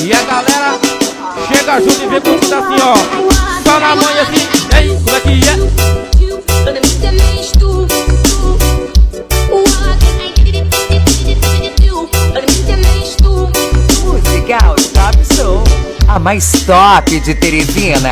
E a galera chega junto e vem curtindo assim, ó. Só na mão e assim. Ei, como é que é? Musical Top Show, a mais top de Teresina.